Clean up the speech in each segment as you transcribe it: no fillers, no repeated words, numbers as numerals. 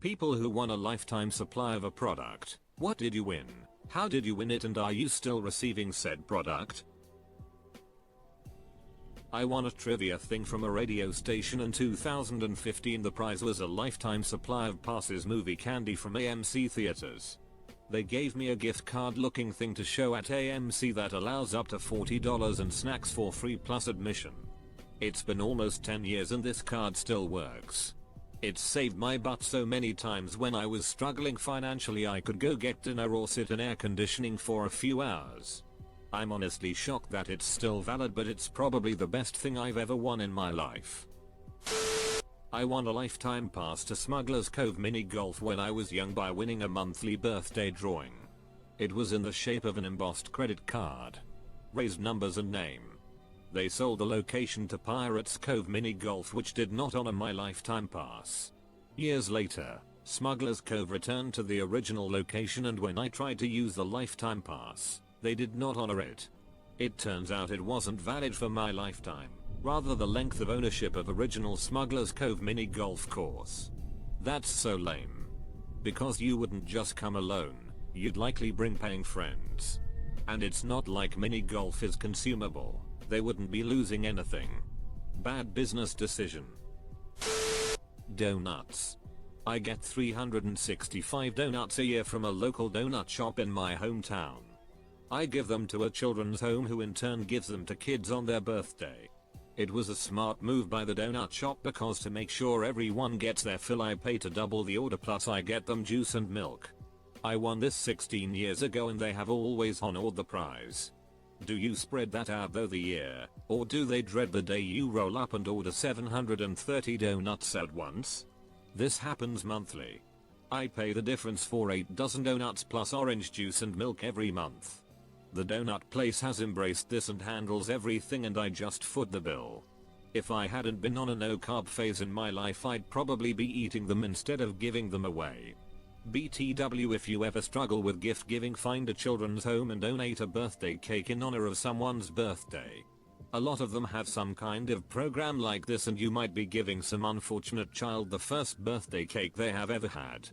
People who won a lifetime supply of a product. What did you win? How did you win it, and are you still receiving said product? I won a trivia thing from a radio station in 2015. The prize was a lifetime supply of passes movie candy from AMC theaters. They gave me a gift card looking thing to show at AMC that allows up to $40 and snacks for free plus admission. It's been almost 10 years and this card still works. It's saved my butt so many times when I was struggling financially. I could go get dinner or sit in air conditioning for a few hours. I'm honestly shocked that it's still valid, but it's probably the best thing I've ever won in my life. I won a lifetime pass to Smuggler's Cove mini golf when I was young by winning a monthly birthday drawing. It was in the shape of an embossed credit card. Raised numbers and name. They sold the location to Pirates Cove mini golf, which did not honor my lifetime pass. Years later, Smuggler's Cove returned to the original location, and when I tried to use the lifetime pass, they did not honor it. It turns out it wasn't valid for my lifetime, rather the length of ownership of original Smuggler's Cove mini golf course. That's so lame. Because you wouldn't just come alone, you'd likely bring paying friends. And it's not like mini golf is consumable, they wouldn't be losing anything. Bad business decision. Donuts. I get 365 donuts a year from a local donut shop in my hometown. I give them to a children's home who in turn gives them to kids on their birthday. It was a smart move by the donut shop because to make sure everyone gets their fill I pay to double the order, plus I get them juice and milk. I won this 16 years ago and they have always honored the prize. Do you spread that out though the year, or do they dread the day you roll up and order 730 donuts at once? This happens monthly. I pay the difference for 8 dozen donuts plus orange juice and milk every month. The donut place has embraced this and handles everything, and I just foot the bill. If I hadn't been on a no carb phase in my life, I'd probably be eating them instead of giving them away. BTW, if you ever struggle with gift giving, find a children's home and donate a birthday cake in honor of someone's birthday. A lot of them have some kind of program like this, and you might be giving some unfortunate child the first birthday cake they have ever had.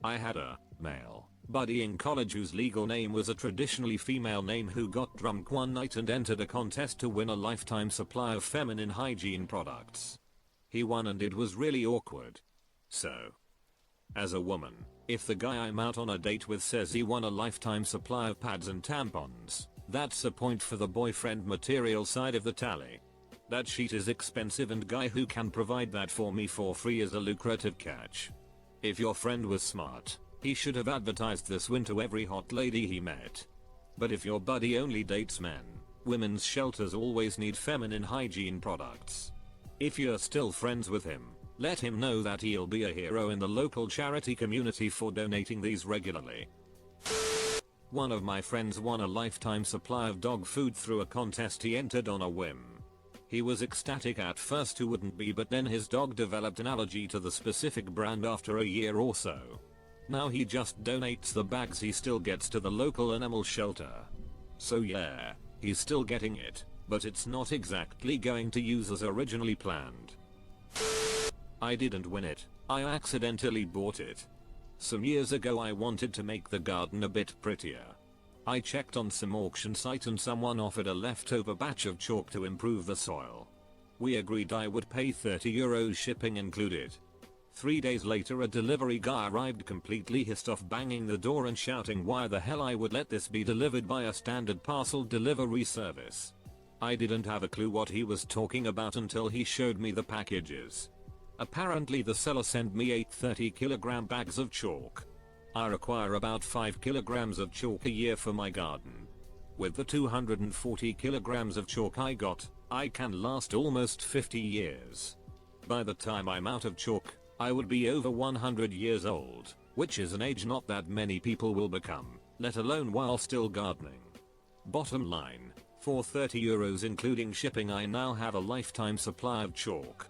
I had a male buddy in college whose legal name was a traditionally female name, who got drunk one night and entered a contest to win a lifetime supply of feminine hygiene products. He won and it was really awkward. So, as a woman, if the guy I'm out on a date with says he won a lifetime supply of pads and tampons, that's a point for the boyfriend material side of the tally. That sheet is expensive, and guy who can provide that for me for free is a lucrative catch. If your friend was smart, he should have advertised this win to every hot lady he met. But if your buddy only dates men, women's shelters always need feminine hygiene products. If you're still friends with him, let him know that he'll be a hero in the local charity community for donating these regularly. One of my friends won a lifetime supply of dog food through a contest he entered on a whim. He was ecstatic at first, who wouldn't be, but then his dog developed an allergy to the specific brand after a year or so. Now he just donates the bags he still gets to the local animal shelter. So yeah, he's still getting it, but it's not exactly going to use as originally planned. I didn't win it, I accidentally bought it. Some years ago I wanted to make the garden a bit prettier. I checked on some auction site and someone offered a leftover batch of chalk to improve the soil. We agreed I would pay €30 shipping included. 3 days later a delivery guy arrived completely pissed off, banging the door and shouting why the hell I would let this be delivered by a standard parcel delivery service. I didn't have a clue what he was talking about until he showed me the packages. Apparently the seller sent me 8 30kg bags of chalk. I require about 5 kilograms of chalk a year for my garden. With the 240 kilograms of chalk I got, I can last almost 50 years. By the time I'm out of chalk, I would be over 100 years old, which is an age not that many people will become, let alone while still gardening. Bottom line, for €30 including shipping I now have a lifetime supply of chalk.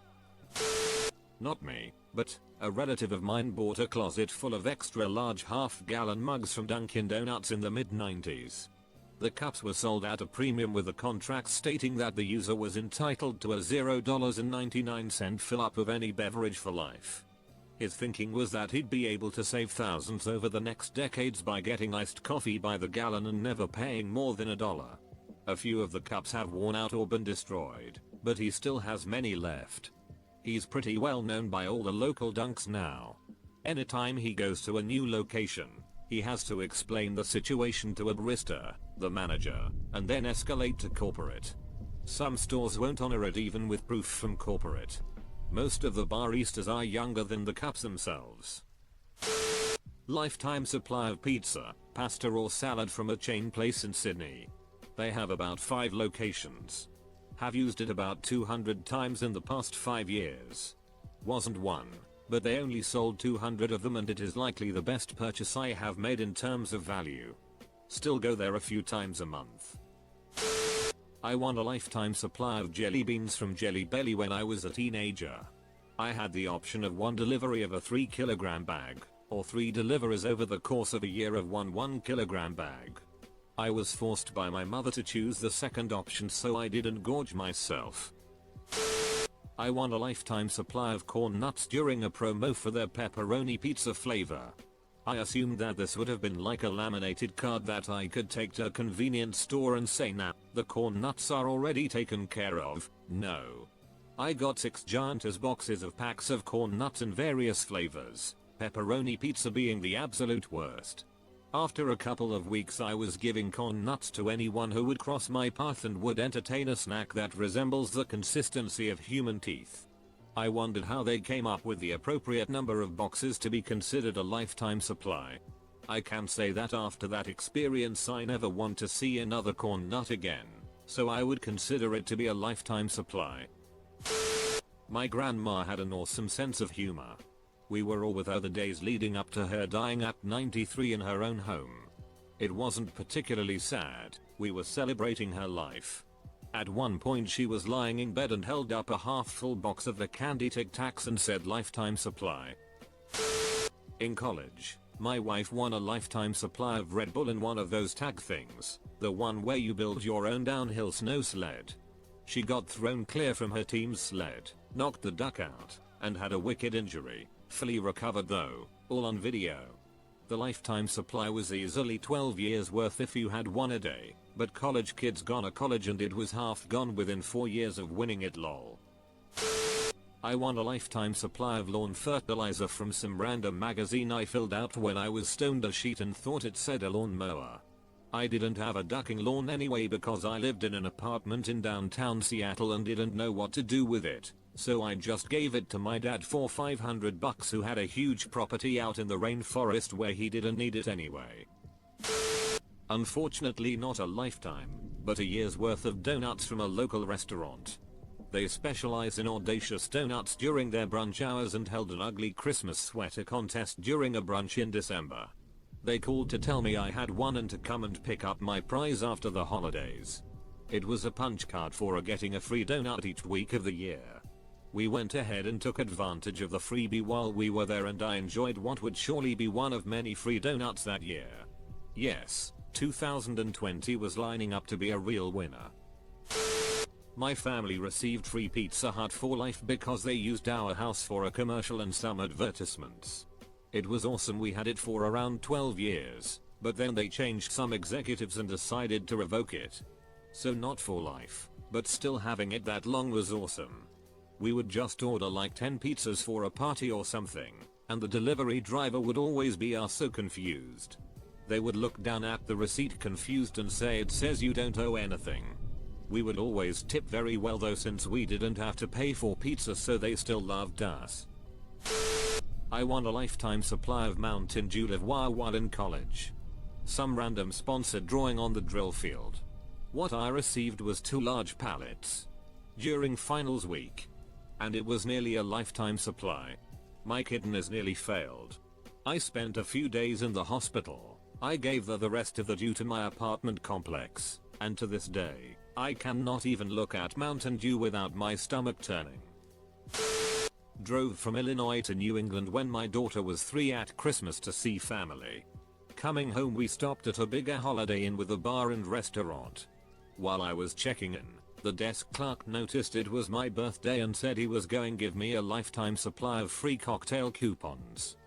Not me, but a relative of mine bought a closet full of extra large half-gallon mugs from Dunkin' Donuts in the mid-90s. The cups were sold at a premium with a contract stating that the user was entitled to a $0.99 fill-up of any beverage for life. His thinking was that he'd be able to save thousands over the next decades by getting iced coffee by the gallon and never paying more than $1. A few of the cups have worn out or been destroyed, but he still has many left. He's pretty well known by all the local dunks now. Anytime he goes to a new location, he has to explain the situation to a barista, the manager, and then escalate to corporate. Some stores won't honor it even with proof from corporate. Most of the baristas are younger than the cups themselves. Lifetime supply of pizza, pasta or salad from a chain place in Sydney. They have about 5 locations. Have used it about 200 times in the past 5 years. Wasn't one, but they only sold 200 of them and it is likely the best purchase I have made in terms of value. Still go there a few times a month. I won a lifetime supply of jelly beans from Jelly Belly when I was a teenager. I had the option of one delivery of a 3 kilogram bag, or 3 deliveries over the course of a year of one 1 kilogram bag. I was forced by my mother to choose the second option so I didn't gorge myself. I won a lifetime supply of corn nuts during a promo for their pepperoni pizza flavor. I assumed that this would have been like a laminated card that I could take to a convenience store and say nah, the corn nuts are already taken care of. No. I got 6 giantess boxes of packs of corn nuts in various flavors, pepperoni pizza being the absolute worst. After a couple of weeks I was giving corn nuts to anyone who would cross my path and would entertain a snack that resembles the consistency of human teeth. I wondered how they came up with the appropriate number of boxes to be considered a lifetime supply. I can say that after that experience I never want to see another corn nut again, so I would consider it to be a lifetime supply. My grandma had an awesome sense of humor. We were all with her the days leading up to her dying at 93 in her own home. It wasn't particularly sad, we were celebrating her life. At one point she was lying in bed and held up a half-full box of the candy Tic Tacs and said lifetime supply. In college, my wife won a lifetime supply of Red Bull in one of those tag things, the one where you build your own downhill snow sled. She got thrown clear from her team's sled, knocked the duck out, and had a wicked injury, fully recovered though, all on video. The lifetime supply was easily 12 years worth if you had one a day, but college kids gone to college and it was half gone within 4 years of winning it lol. I won a lifetime supply of lawn fertilizer from some random magazine I filled out when I was stoned a sheet and thought it said a lawn mower. I didn't have a ducking lawn anyway because I lived in an apartment in downtown Seattle and didn't know what to do with it, so I just gave it to my dad for $500 who had a huge property out in the rainforest where he didn't need it anyway. Unfortunately not a lifetime, but a year's worth of donuts from a local restaurant. They specialize in audacious donuts during their brunch hours and held an ugly Christmas sweater contest during a brunch in December. They called to tell me I had won and to come and pick up my prize after the holidays. It was a punch card for getting a free donut each week of the year. We went ahead and took advantage of the freebie while we were there and I enjoyed what would surely be one of many free donuts that year. Yes, 2020 was lining up to be a real winner. My family received free Pizza Hut for life because they used our house for a commercial and some advertisements. It was awesome. We had it for around 12 years, but then they changed some executives and decided to revoke it. So not for life, but still having it that long was awesome. We would just order like 10 pizzas for a party or something, and the delivery driver would always be so confused. They would look down at the receipt confused and say it says you don't owe anything. We would always tip very well though since we didn't have to pay for pizza, so they still loved us. I won a lifetime supply of Mountain Dew while in college. Some random sponsored drawing on the drill field. What I received was 2 large pallets during finals week, and it was nearly a lifetime supply. My kidneys nearly failed. I spent a few days in the hospital. I gave the rest of the Dew to my apartment complex, and to this day, I cannot even look at Mountain Dew without my stomach turning. Drove from Illinois to New England when my daughter was 3 at Christmas to see family. Coming home we stopped at a bigger Holiday Inn with a bar and restaurant. While I was checking in, The desk clerk noticed it was my birthday and said he was going to give me a lifetime supply of free cocktail coupons.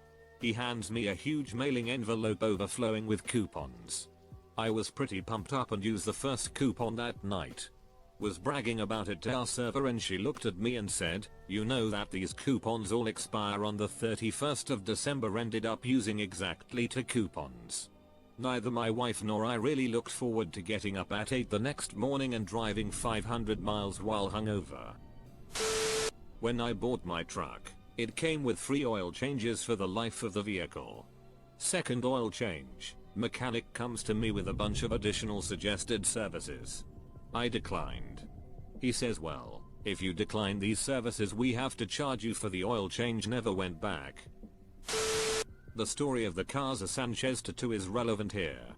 He hands me a huge mailing envelope overflowing with coupons. I was pretty pumped up and used the first coupon that night. Was bragging about it to our server and she looked at me and said, "You know that these coupons all expire on the 31st of December." Ended up using exactly 2 coupons. Neither my wife nor I really looked forward to getting up at 8 the next morning and driving 500 miles while hungover. When I bought my truck, it came with free oil changes for the life of the vehicle. Second oil change, mechanic comes to me with a bunch of additional suggested services. I declined. He says, "Well, if you decline these services we have to charge you for the oil change." Never went back. The story of the Casa Sanchez tattoo is relevant here,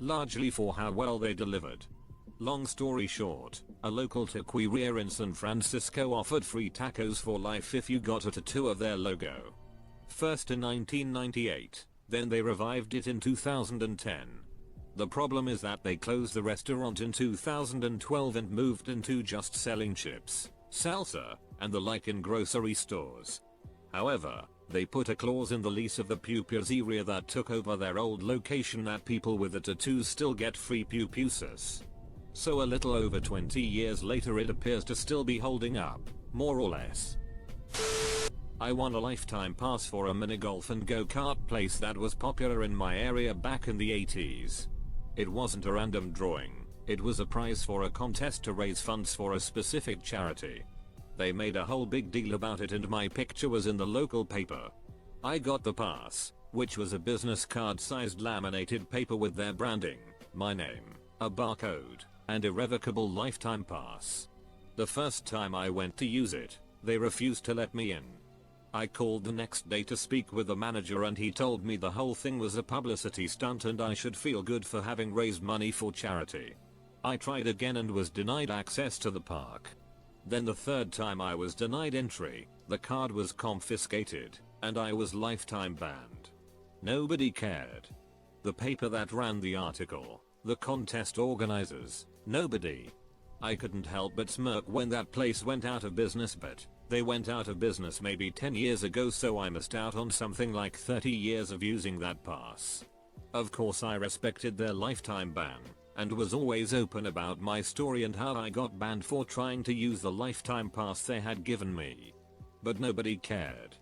largely for how well they delivered. Long story short, a local taqueria in San Francisco offered free tacos for life if you got a tattoo of their logo. First in 1998, then they revived it in 2010. The problem is that they closed the restaurant in 2012 and moved into just selling chips, salsa, and the like in grocery stores. However, they put a clause in the lease of the pupuseria that took over their old location that people with the tattoos still get free pupusas. So a little over 20 years later it appears to still be holding up, more or less. I won a lifetime pass for a mini golf and go-kart place that was popular in my area back in the 80s. It wasn't a random drawing, it was a prize for a contest to raise funds for a specific charity. They made a whole big deal about it and my picture was in the local paper. I got the pass, which was a business card sized laminated paper with their branding, my name, a barcode, and irrevocable lifetime pass. The first time I went to use it, they refused to let me in. I called the next day to speak with the manager and he told me the whole thing was a publicity stunt and I should feel good for having raised money for charity. I tried again and was denied access to the park. Then the third time I was denied entry, the card was confiscated, and I was lifetime banned. Nobody cared. The paper that ran the article, the contest organizers, nobody. I couldn't help but smirk when that place went out of business, but they went out of business maybe 10 years ago, so I missed out on something like 30 years of using that pass. Of course I respected their lifetime ban, and was always open about my story and how I got banned for trying to use the lifetime pass they had given me. But nobody cared.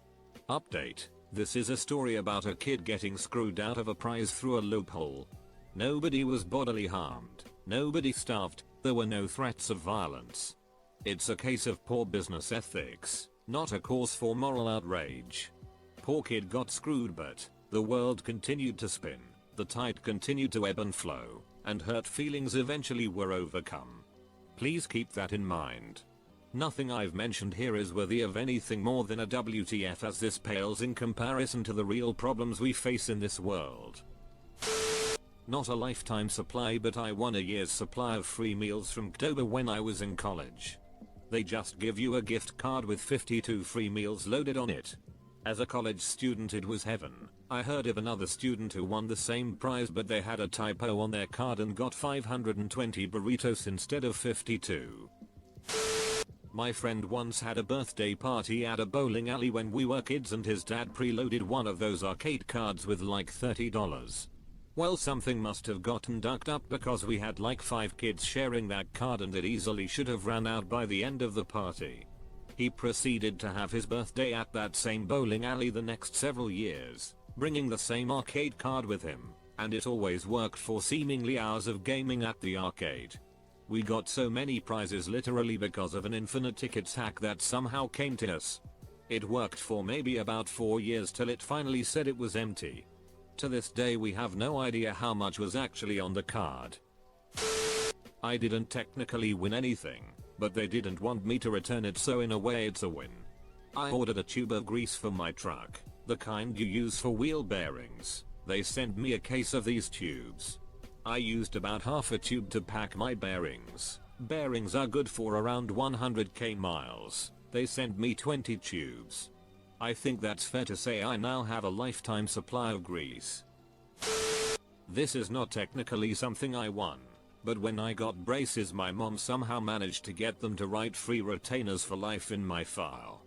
Update: this is a story about a kid getting screwed out of a prize through a loophole. Nobody was bodily harmed, nobody starved, there were no threats of violence. It's a case of poor business ethics, not a cause for moral outrage. Poor kid got screwed, but the world continued to spin, the tide continued to ebb and flow, and hurt feelings eventually were overcome. Please keep that in mind. Nothing I've mentioned here is worthy of anything more than a WTF, as this pales in comparison to the real problems we face in this world. Not a lifetime supply, but I won a year's supply of free meals from October when I was in college. They just give you a gift card with 52 free meals loaded on it. As a college student it was heaven. I heard of another student who won the same prize, but they had a typo on their card and got 520 burritos instead of 52. My friend once had a birthday party at a bowling alley when we were kids and his dad preloaded one of those arcade cards with like $30. Well, something must have gotten ducked up because we had like 5 kids sharing that card and it easily should have ran out by the end of the party. He proceeded to have his birthday at that same bowling alley the next several years, bringing the same arcade card with him, and it always worked for seemingly hours of gaming at the arcade. We got so many prizes literally because of an infinite tickets hack that somehow came to us. It worked for maybe about 4 years till it finally said it was empty. To this day we have no idea how much was actually on the card. I didn't technically win anything, but they didn't want me to return it, so in a way it's a win. I ordered a tube of grease for my truck, the kind you use for wheel bearings. They sent me a case of these tubes. I used about half a tube to pack my bearings. Bearings are good for around 100k miles. They sent me 20 tubes. I think that's fair to say I now have a lifetime supply of grease. This is not technically something I won, But when I got braces, my mom somehow managed to get them to write free retainers for life in my file.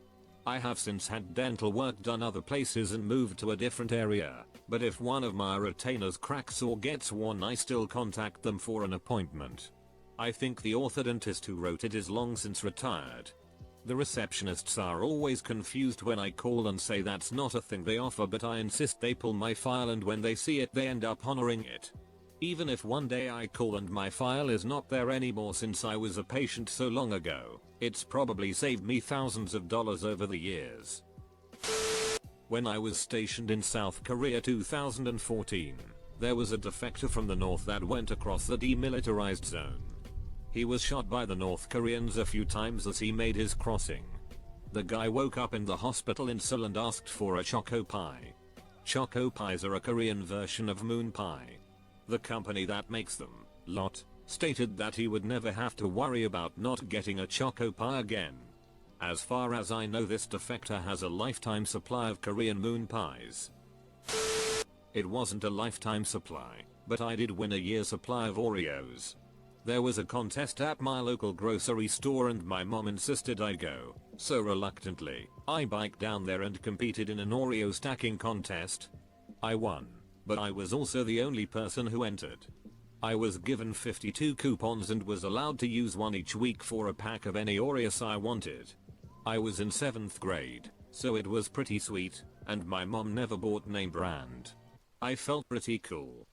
I have since had dental work done other places and moved to a different area, but if one of my retainers cracks or gets worn, I still contact them for an appointment. I think the orthodontist who wrote it is long since retired. The receptionists are always confused when I call and say that's not a thing they offer, but I insist they pull my file, and when they see it they end up honoring it. Even if one day I call and my file is not there anymore since I was a patient so long ago, it's probably saved me thousands of dollars over the years. When I was stationed in South Korea 2014, there was a defector from the north that went across the demilitarized zone. He was shot by the North Koreans a few times as he made his crossing. The guy woke up in the hospital in Seoul and asked for a choco pie. Choco pies are a Korean version of moon pie. The company that makes them, Lot, stated that he would never have to worry about not getting a choco pie again. As far as I know, this defector has a lifetime supply of Korean moon pies. It wasn't a lifetime supply, but I did win a year's supply of Oreos. There was a contest at my local grocery store and my mom insisted I go, so reluctantly, I biked down there and competed in an Oreo stacking contest. I won, but I was also the only person who entered. I was given 52 coupons and was allowed to use one each week for a pack of any Oreos I wanted. I was in 7th grade, so it was pretty sweet, and my mom never bought name brand. I felt pretty cool.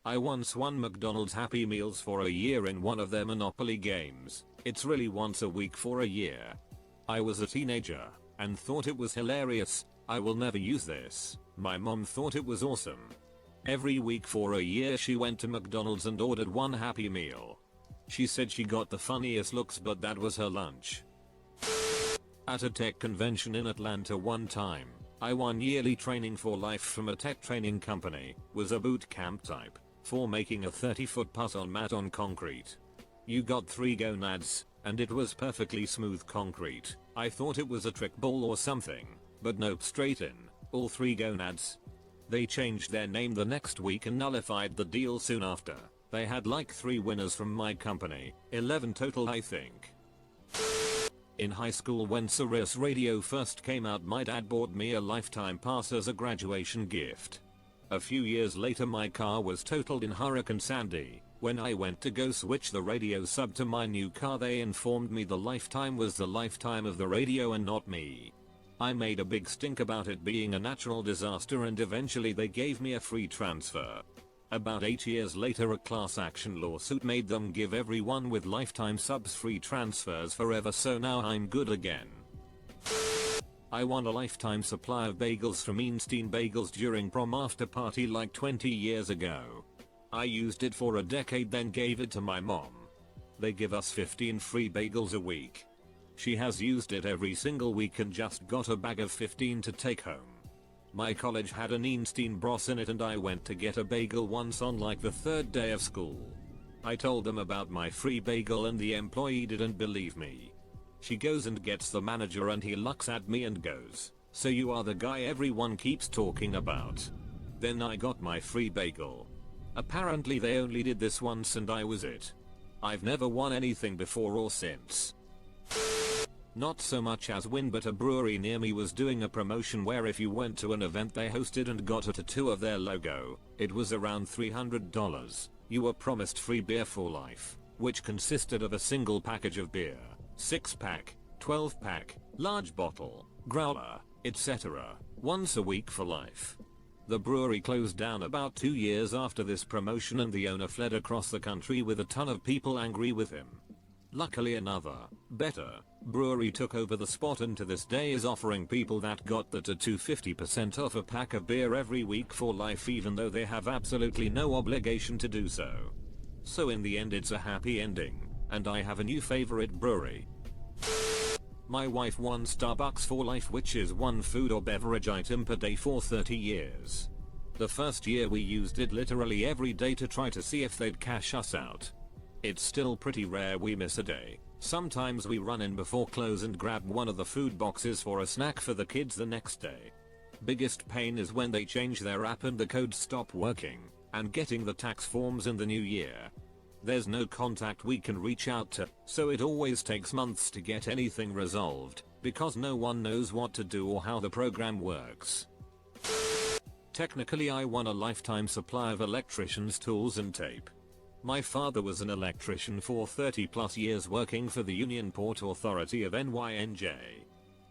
I once won McDonald's Happy Meals for a year in one of their Monopoly games. It's really once a week for a year. I was a teenager and thought it was hilarious. I will never use this. My mom thought it was awesome. Every week for a year she went to McDonald's and ordered one Happy Meal. She said she got the funniest looks, but that was her lunch. At a tech convention in Atlanta one time, I won yearly training for life from a tech training company. Was a boot camp type for making a 30-foot putt-on mat on concrete. You got 3 gonads, and it was perfectly smooth concrete. I thought it was a trick ball or something, but nope, straight in, all 3 gonads. They changed their name the next week and nullified the deal soon after. They had like 3 winners from my company, 11 total I think. In high school when Sirius Radio first came out, my dad bought me a lifetime pass as a graduation gift. A few years later my car was totaled in Hurricane Sandy. When I went to go switch the radio sub to my new car, they informed me the lifetime was the lifetime of the radio and not me. I made a big stink about it being a natural disaster and eventually they gave me a free transfer. About 8 years later a class action lawsuit made them give everyone with lifetime subs free transfers forever, so now I'm good again. I won a lifetime supply of bagels from Einstein Bagels during prom after party like 20 years ago. I used it for a decade, then gave it to my mom. They give us 15 free bagels a week. She has used it every single week and just got a bag of 15 to take home. My college had an Einstein Bros in it and I went to get a bagel once on like the 3rd day of school. I told them about my free bagel and the employee didn't believe me. She goes and gets the manager and he looks at me and goes, "So you are the guy everyone keeps talking about." Then I got my free bagel. Apparently they only did this once and I was it. I've never won anything before or since. Not so much as win, but a brewery near me was doing a promotion where if you went to an event they hosted and got a tattoo of their logo, it was around $300. You were promised free beer for life, which consisted of a single package of beer, 6-pack, 12-pack, large bottle, growler, etc. once a week for life. The brewery closed down about 2 years after this promotion and the owner fled across the country with a ton of people angry with him. Luckily another, better, brewery took over the spot and to this day is offering people that got the tattoo 50% off a pack of beer every week for life, even though they have absolutely no obligation to do so. So in the end it's a happy ending, and I have a new favorite brewery. My wife won Starbucks for life, which is one food or beverage item per day for 30 years. The first year we used it literally every day to try to see if they'd cash us out. It's still pretty rare we miss a day. Sometimes we run in before close and grab one of the food boxes for a snack for the kids the next day. Biggest pain is when they change their app and the codes stop working, and getting the tax forms in the new year. There's no contact we can reach out to, so it always takes months to get anything resolved, because no one knows what to do or how the program works. Technically I won a lifetime supply of electrician's tools and tape. My father was an electrician for 30 plus years working for the Union Port Authority of NYNJ.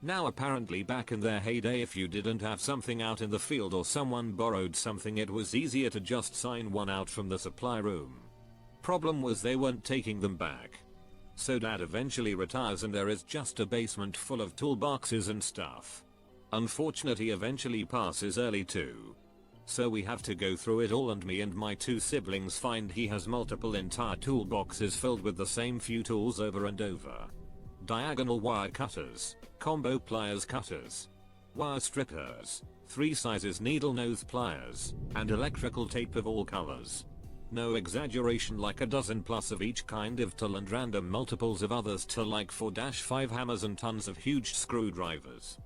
Now apparently back in their heyday, if you didn't have something out in the field or someone borrowed something, it was easier to just sign one out from the supply room. Problem was they weren't taking them back. So dad eventually retires and there is just a basement full of toolboxes and stuff. Unfortunately he eventually passes early too. So we have to go through it all, and me and my 2 siblings find he has multiple entire toolboxes filled with the same few tools over and over. Diagonal wire cutters, combo pliers cutters, wire strippers, 3 sizes needle nose pliers, and electrical tape of all colors. No exaggeration, like a dozen plus of each kind of tool and random multiples of others till like 4-5 hammers and tons of huge screwdrivers.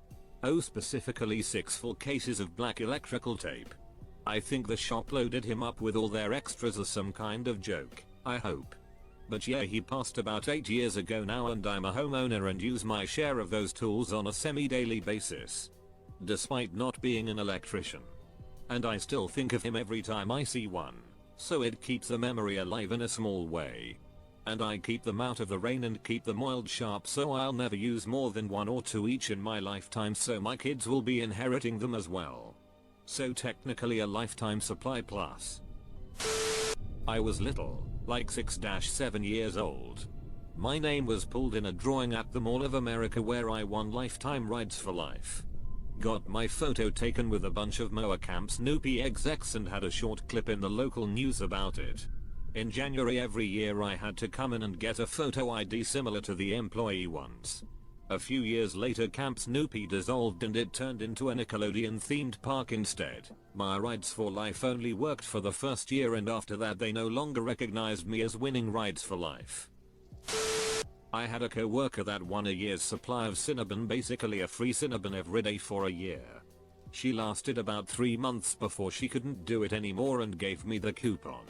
Oh, specifically 6 full cases of black electrical tape. I think the shop loaded him up with all their extras as some kind of joke, I hope. But yeah, he passed about 8 years ago now, and I'm a homeowner and use my share of those tools on a semi-daily basis. Despite not being an electrician. And I still think of him every time I see one. So it keeps the memory alive in a small way. And I keep them out of the rain and keep them oiled sharp, so I'll never use more than 1 or 2 each in my lifetime, so my kids will be inheriting them as well. So technically a lifetime supply plus. I was little, like 6-7 years old. My name was pulled in a drawing at the Mall of America where I won lifetime rides for life. Got my photo taken with a bunch of Moa Camp Snoopy execs and had a short clip in the local news about it. In January every year I had to come in and get a photo ID similar to the employee ones. A few years later Camp Snoopy dissolved and it turned into a Nickelodeon themed park instead. My rides for life only worked for the first year, and after that they no longer recognized me as winning rides for life. I had a co-worker that won a year's supply of Cinnabon, basically a free Cinnabon every day for a year. She lasted about 3 months before she couldn't do it anymore and gave me the coupon.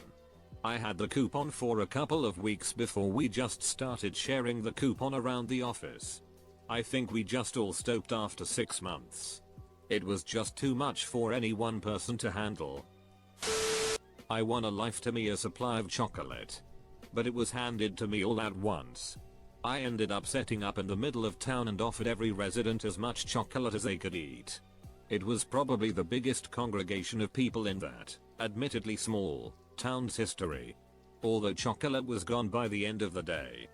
I had the coupon for a couple of weeks before we just started sharing the coupon around the office. I think we just all stopped after 6 months. It was just too much for any one person to handle. I won a life to me a supply of chocolate. But it was handed to me all at once. I ended up setting up in the middle of town and offered every resident as much chocolate as they could eat. It was probably the biggest congregation of people in that, admittedly small, town's history. Although chocolate was gone by the end of the day.